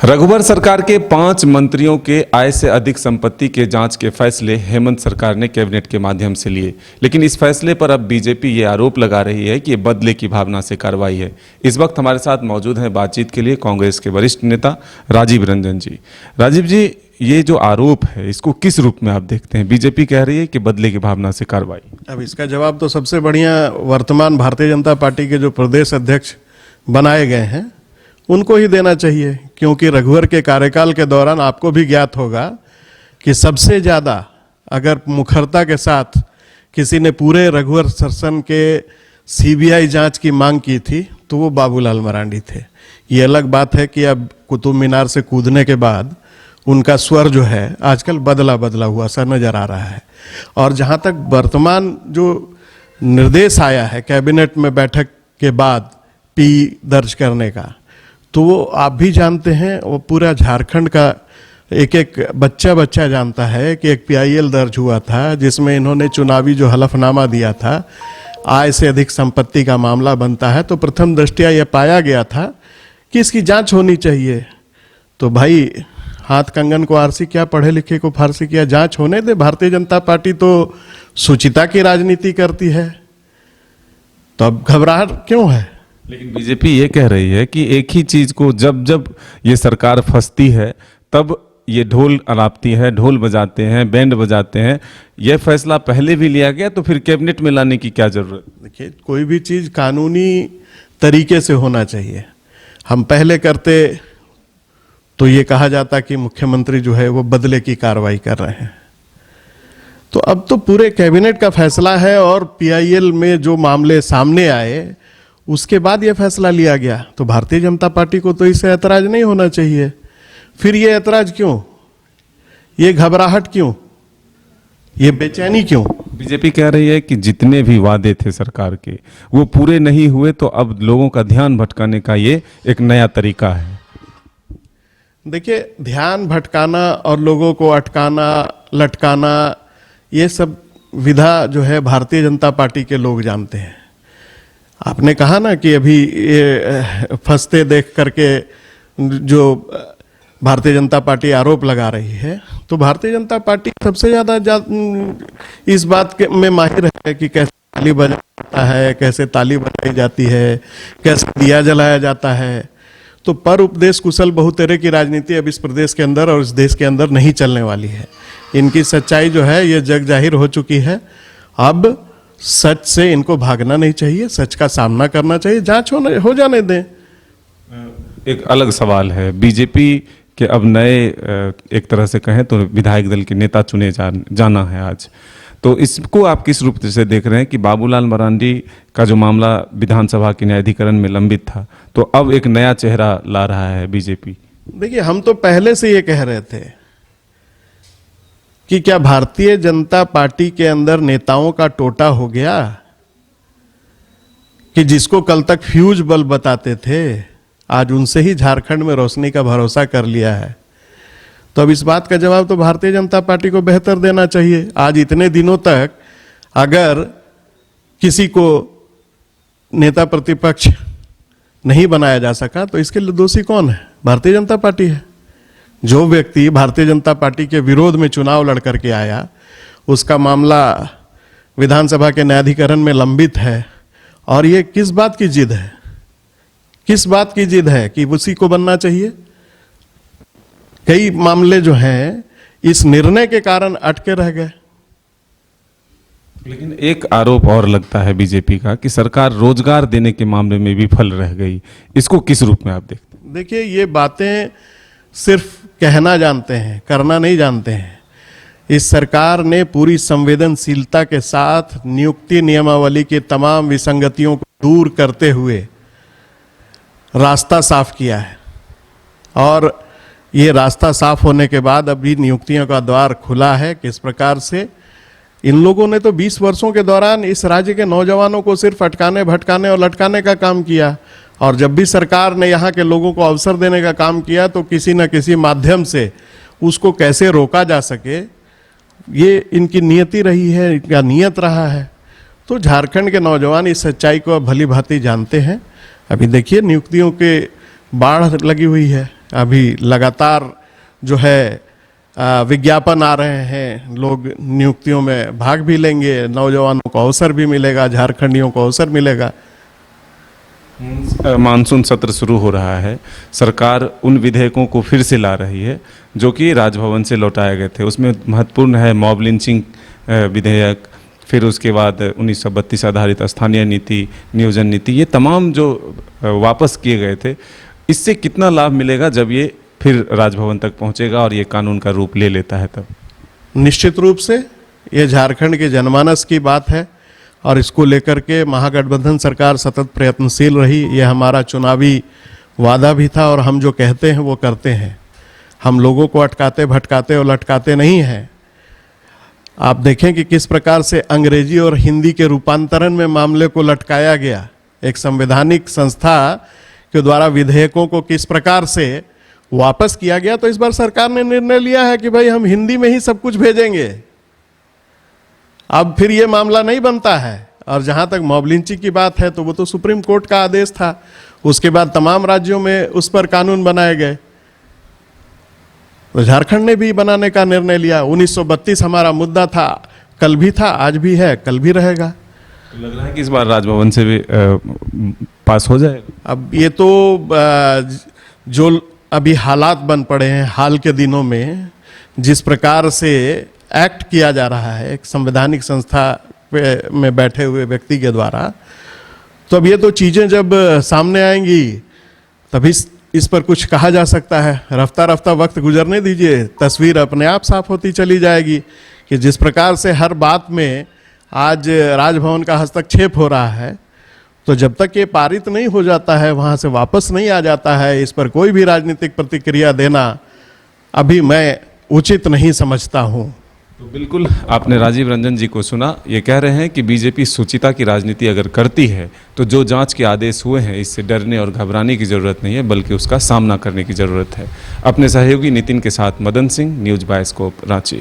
रघुवर सरकार के 5 मंत्रियों के आय से अधिक संपत्ति के जांच के फैसले हेमंत सरकार ने कैबिनेट के माध्यम से लिए, लेकिन इस फैसले पर अब बीजेपी ये आरोप लगा रही है कि ये बदले की भावना से कार्रवाई है। इस वक्त हमारे साथ मौजूद हैं बातचीत के लिए कांग्रेस के वरिष्ठ नेता राजीव रंजन जी। राजीव जी, ये जो आरोप है इसको किस रूप में आप देखते हैं? बीजेपी कह रही है कि बदले की भावना से कार्रवाई। अब इसका जवाब तो सबसे बढ़िया वर्तमान भारतीय जनता पार्टी के जो प्रदेश अध्यक्ष बनाए गए हैं उनको ही देना चाहिए, क्योंकि रघुवर के कार्यकाल के दौरान आपको भी ज्ञात होगा कि सबसे ज़्यादा अगर मुखरता के साथ किसी ने पूरे रघुवर शासन के सीबीआई जांच की मांग की थी तो वो बाबूलाल मरांडी थे। ये अलग बात है कि अब कुतुब मीनार से कूदने के बाद उनका स्वर जो है आजकल बदला बदला हुआ सा नजर आ रहा है। और जहाँ तक वर्तमान जो निर्देश आया है कैबिनेट में बैठक के बाद पी दर्ज करने का, तो वो आप भी जानते हैं, वो पूरा झारखंड का एक एक बच्चा जानता है कि एक पीआईएल दर्ज हुआ था जिसमें इन्होंने चुनावी जो हलफनामा दिया था, आय से अधिक संपत्ति का मामला बनता है, तो प्रथम दृष्टया यह पाया गया था कि इसकी जांच होनी चाहिए। तो भाई हाथ कंगन को आरसी क्या, पढ़े लिखे को फारसी क्या, जांच होने दे। भारतीय जनता पार्टी तो सुचिता की राजनीति करती है, तो अब घबराहट क्यों है? लेकिन बीजेपी ये कह रही है कि एक ही चीज को जब जब ये सरकार फंसती है तब ये ढोल अलापती है, ढोल बजाते हैं, बैंड बजाते हैं। यह फैसला पहले भी लिया गया तो फिर कैबिनेट में लाने की क्या जरूरत? देखिए, कोई भी चीज कानूनी तरीके से होना चाहिए। हम पहले करते तो ये कहा जाता कि मुख्यमंत्री जो है वो बदले की कार्रवाई कर रहे हैं। तो अब तो पूरे कैबिनेट का फैसला है और पीआईएल में जो मामले सामने आए उसके बाद यह फैसला लिया गया, तो भारतीय जनता पार्टी को तो इससे ऐतराज नहीं होना चाहिए। फिर ये ऐतराज क्यों, ये घबराहट क्यों, ये बेचैनी क्यों? बीजेपी कह रही है कि जितने भी वादे थे सरकार के वो पूरे नहीं हुए, तो अब लोगों का ध्यान भटकाने का ये एक नया तरीका है। देखिए, ध्यान भटकाना और लोगों को अटकाना लटकाना, ये सब विधा जो है भारतीय जनता पार्टी के लोग जानते हैं। आपने कहा ना कि अभी ये फंसते देख करके जो भारतीय जनता पार्टी आरोप लगा रही है, तो भारतीय जनता पार्टी सबसे ज़्यादा इस बात में माहिर है कि कैसे ताली बजाया जाता है, कैसे ताली बजाई जाती है, कैसे दिया जलाया जाता है। तो पर उपदेश कुशल बहुतेरे की राजनीति अब इस प्रदेश के अंदर और इस देश के अंदर नहीं चलने वाली है। इनकी सच्चाई जो है ये जग जाहिर हो चुकी है। अब सच से इनको भागना नहीं चाहिए, सच का सामना करना चाहिए, जांच हो जाने दें। एक अलग सवाल है, बीजेपी के अब नए एक तरह से कहें तो विधायक दल के नेता चुने जाना है आज, तो इसको आप किस रूप से देख रहे हैं कि बाबूलाल मरांडी का जो मामला विधानसभा के न्यायाधिकरण में लंबित था, तो अब एक नया चेहरा ला रहा है बीजेपी? देखिए, हम तो पहले से ये कह रहे थे कि क्या भारतीय जनता पार्टी के अंदर नेताओं का टोटा हो गया कि जिसको कल तक फ्यूज बल्ब बताते थे आज उनसे ही झारखंड में रोशनी का भरोसा कर लिया है। तो अब इस बात का जवाब तो भारतीय जनता पार्टी को बेहतर देना चाहिए। आज इतने दिनों तक अगर किसी को नेता प्रतिपक्ष नहीं बनाया जा सका तो इसके लिए दोषी कौन है? भारतीय जनता पार्टी है। जो व्यक्ति भारतीय जनता पार्टी के विरोध में चुनाव लड़ करके आया, उसका मामला विधानसभा के न्यायाधिकरण में लंबित है, और ये किस बात की जिद है, किस बात की जिद है कि उसी को बनना चाहिए? कई मामले जो हैं इस निर्णय के कारण अटके रह गए। लेकिन एक आरोप और लगता है बीजेपी का कि सरकार रोजगार देने के मामले में विफल रह गई, इसको किस रूप में आप देखते हैं? देखिए, ये बातें सिर्फ कहना जानते हैं, करना नहीं जानते हैं। इस सरकार ने पूरी संवेदनशीलता के साथ नियुक्ति नियमावली की तमाम विसंगतियों को दूर करते हुए रास्ता साफ किया है, और ये रास्ता साफ होने के बाद अभी नियुक्तियों का द्वार खुला है। किस प्रकार से इन लोगों ने तो 20 वर्षों के दौरान इस राज्य के नौजवानों को सिर्फ अटकाने भटकाने और लटकाने का काम किया, और जब भी सरकार ने यहाँ के लोगों को अवसर देने का काम किया तो किसी न किसी माध्यम से उसको कैसे रोका जा सके, ये इनकी नियति रही है, इनका नियत रहा है। तो झारखंड के नौजवान इस सच्चाई को भली भांति जानते हैं। अभी देखिए, नियुक्तियों के बाढ़ लगी हुई है। अभी लगातार जो है विज्ञापन आ रहे हैं, लोग नियुक्तियों में भाग भी लेंगे, नौजवानों को अवसर भी मिलेगा, झारखंडियों को अवसर मिलेगा। मानसून सत्र शुरू हो रहा है, सरकार उन विधेयकों को फिर से ला रही है जो कि राजभवन से लौटाए गए थे। उसमें महत्वपूर्ण है मॉब लिंचिंग विधेयक, फिर उसके बाद 1932 आधारित स्थानीय नीति, नियोजन नीति, ये तमाम जो वापस किए गए थे, इससे कितना लाभ मिलेगा जब ये फिर राजभवन तक पहुंचेगा और ये कानून का रूप ले लेता है तब? निश्चित रूप से ये झारखंड के जनमानस की बात है और इसको लेकर के महागठबंधन सरकार सतत प्रयत्नशील रही। ये हमारा चुनावी वादा भी था और हम जो कहते हैं वो करते हैं। हम लोगों को अटकाते भटकाते और लटकाते नहीं हैं। आप देखें कि किस प्रकार से अंग्रेजी और हिंदी के रूपांतरण में मामले को लटकाया गया। एक संवैधानिक संस्था के द्वारा विधेयकों को किस प्रकार से वापस किया गया। तो इस बार सरकार ने निर्णय लिया है कि भाई हम हिंदी में ही सब कुछ भेजेंगे। अब फिर ये मामला नहीं बनता है। और जहां तक मॉब लिंचिंग की बात है तो वो तो सुप्रीम कोर्ट का आदेश था, उसके बाद तमाम राज्यों में उस पर कानून बनाए गए। तो झारखंड ने भी बनाने का निर्णय लिया। 1932 हमारा मुद्दा था, कल भी था, आज भी है, कल भी रहेगा। तो लग रहा है कि इस बार राजभवन से भी पास हो जाएगा। अब ये तो जो अभी हालात बन पड़े हैं हाल के दिनों में, जिस प्रकार से एक्ट किया जा रहा है एक संवैधानिक संस्था में बैठे हुए व्यक्ति के द्वारा, तो अब ये तो चीज़ें जब सामने आएंगी तभी इस पर कुछ कहा जा सकता है। रफ्ता रफ्ता वक्त गुजरने दीजिए, तस्वीर अपने आप साफ होती चली जाएगी कि जिस प्रकार से हर बात में आज राजभवन का हस्तक्षेप हो रहा है, तो जब तक ये पारित नहीं हो जाता है, वहाँ से वापस नहीं आ जाता है, इस पर कोई भी राजनीतिक प्रतिक्रिया देना अभी मैं उचित नहीं समझता हूँ। तो बिल्कुल आपने राजीव रंजन जी को सुना। ये कह रहे हैं कि बीजेपी सुचिता की राजनीति अगर करती है तो जो जांच के आदेश हुए हैं इससे डरने और घबराने की ज़रूरत नहीं है, बल्कि उसका सामना करने की ज़रूरत है। अपने सहयोगी नितिन के साथ मदन सिंह, न्यूज़ बायस्कोप, रांची।